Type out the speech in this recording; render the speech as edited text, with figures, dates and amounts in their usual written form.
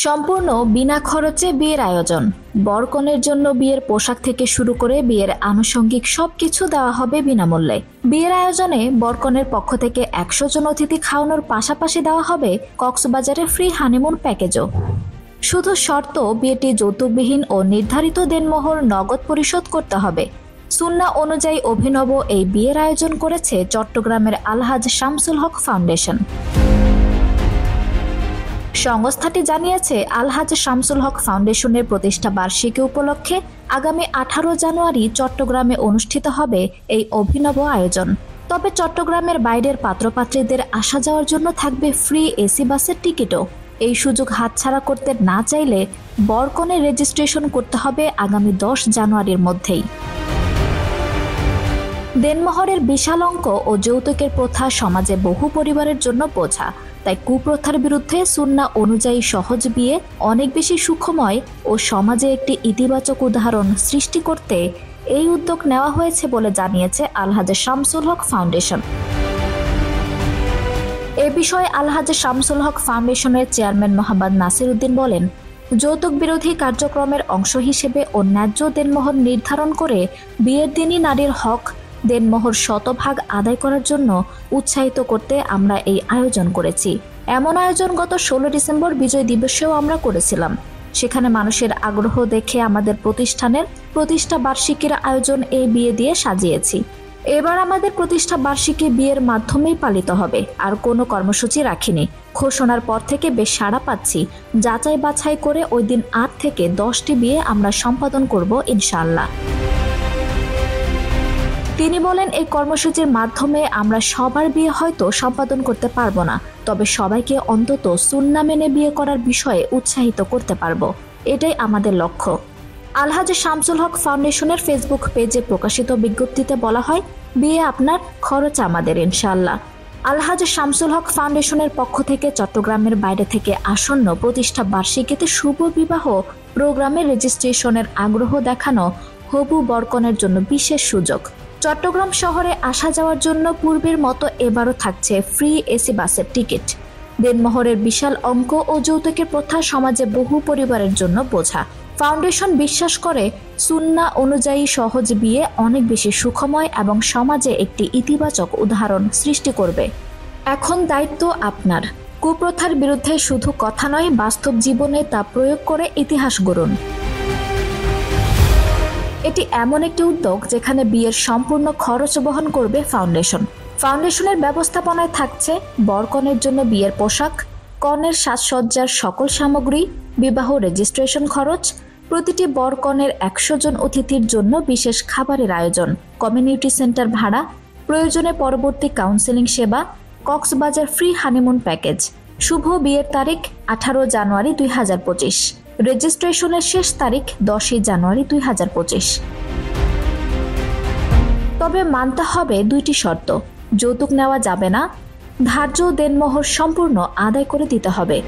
সম্পূর্ণ বিনা খরচে বিয়ের আয়োজন। বরকনের জন্য বিয়ের পোশাক থেকে শুরু করে বিয়ের আনুষঙ্গিক সবকিছু দেওয়া হবে বিনামূল্যে। বিয়ের আয়োজনে বরকনের পক্ষ থেকে 100 জন অতিথি খাওয়ানোর পাশাপাশি দেওয়া হবে কক্সবাজারে ফ্রি হানিমুন প্যাকেজও। শুধু শর্ত, বিয়েটি যৌতুকবিহীন ও নির্ধারিত দেনমোহর নগদ পরিশোধ করতে হবে। সুন্না অনুযায়ী অভিনব এই বিয়ের আয়োজন করেছে চট্টগ্রামের আলহাজ শামসুল হক ফাউন্ডেশন। সংস্থাটি জানিয়েছে, আলহাজ শামসুল হক ফাউন্ডেশনের প্রতিষ্ঠা বার্ষিকী উপলক্ষে আগামী 18 জানুয়ারি চট্টগ্রামে অনুষ্ঠিত হবে এই অভিনব আয়োজন। তবে চট্টগ্রামের বাইরের পাত্রপাত্রীদের আসা যাওয়ার জন্য থাকবে ফ্রি এসি বাসের টিকিটও। এই সুযোগ হাতছাড়া করতে না চাইলে বরকনের রেজিস্ট্রেশন করতে হবে আগামী 10 জানুয়ারির মধ্যেই। দেনমোহরের বিশাল অঙ্ক ও যৌতুকের প্রথা সমাজে বহু পরিবারের জন্য বোঝা। তাই কুপ্রথার বিরুদ্ধে সুন্নাহ অনুযায়ী সহজ বিয়ে অনেক বেশি সুখময় ও সমাজে একটি ইতিবাচক উদাহরণ সৃষ্টি করতে এই উদ্যোগ নেওয়া হয়েছে বলে জানিয়েছে আলহাজ শামসুল হক ফাউন্ডেশন। এ বিষয়ে আলহাজ শামসুল হক ফাউন্ডেশনের চেয়ারম্যান মোহাম্মদ নাসির উদ্দিন বলেন, যৌতুক বিরোধী কার্যক্রমের অংশ হিসেবে ও ন্যায্য দেনমোহর নির্ধারণ করে বিয়ের দিনই নারীর হক দেনমোহর শতভাগ আদায় করার জন্য উৎসাহিত করতে আমরা এই আয়োজন করেছি। এমন আয়োজন গত 16 ডিসেম্বর বিজয় দিবসেও আমরা করেছিলাম। সেখানে মানুষের আগ্রহ দেখে আমাদের প্রতিষ্ঠানের প্রতিষ্ঠা বার্ষিকীর আয়োজন এই বিয়ে দিয়ে সাজিয়েছি। এবার আমাদের প্রতিষ্ঠা বার্ষিকী বিয়ের মাধ্যমেই পালিত হবে, আর কোনো কর্মসূচি রাখিনি। ঘোষণার পর থেকে বেশ সাড়া পাচ্ছি। যাচাই বাছাই করে ওই দিন 8 থেকে 10টি বিয়ে আমরা সম্পাদন করব ইনশাআল্লাহ। তিনি বলেন, এই কর্মসূচির মাধ্যমে আমরা সবার বিয়ে হয়তো সম্পাদন করতে পারবো না, তবে সবাইকে অন্তত সুন্নাহ মেনে বিয়ে করার বিষয়ে উৎসাহিত করতে পারবো। এটাই আমাদের লক্ষ্য। আলহাজ শামসুল হক ফাউন্ডেশনের ফেসবুক পেজে প্রকাশিত বিজ্ঞপ্তিতে বলা হয়, বিয়ে আপনার, খরচ আমাদের ইনশাআল্লাহ। আলহাজ শামসুল হক ফাউন্ডেশনের পক্ষ থেকে চট্টগ্রামের বাইরে থেকে আসন্ন প্রতিষ্ঠা বার্ষিকীতে শুভ বিবাহ প্রোগ্রামে রেজিস্ট্রেশনের আগ্রহ দেখানো হবু বরকনের জন্য বিশেষ সুযোগ। চট্টগ্রাম শহরে আসা যাওয়ার জন্য পূর্বের মতো এবারও থাকছে ফ্রি এসি বাসের টিকিট। দেনমোহরের বিশাল অঙ্ক ও যৌতুকের প্রথা সমাজে বহু পরিবারের জন্য বোঝা। ফাউন্ডেশন বিশ্বাস করে, সুন্নাহ অনুযায়ী সহজ বিয়ে অনেক বেশি সুখময় এবং সমাজে একটি ইতিবাচক উদাহরণ সৃষ্টি করবে। এখন দায়িত্ব আপনার। কুপ্রথার বিরুদ্ধে শুধু কথা নয়, বাস্তব জীবনে তা প্রয়োগ করে ইতিহাস গড়ুন। এটি এমন একটি উদ্যোগ যেখানে বিয়ের সম্পূর্ণ খরচ বহন করবে ফাউন্ডেশন। ফাউন্ডেশনের ব্যবস্থাপনায় থাকছে বরকনের জন্য বিয়ের পোশাক, কনের সাজসজ্জার সকল সামগ্রী, বিবাহ রেজিস্ট্রেশন খরচ, প্রতিটি বরকনের 100 জন অতিথির জন্য বিশেষ খাবারের আয়োজন, কমিউনিটি সেন্টার ভাড়া, প্রয়োজনে পরবর্তী কাউন্সেলিং সেবা, কক্সবাজার ফ্রি হানিমুন প্যাকেজ। শুভ বিয়ের তারিখ 18 জানুয়ারি 2025। রেজিস্ট্রেশনের শেষ তারিখ 10 জানুয়ারি 2025। তবে মানতে হবে 2টি শর্ত। যৌতুক নেওয়া যাবে না, ধার্য দেনমোহর সম্পূর্ণ আদায় করে দিতে হবে।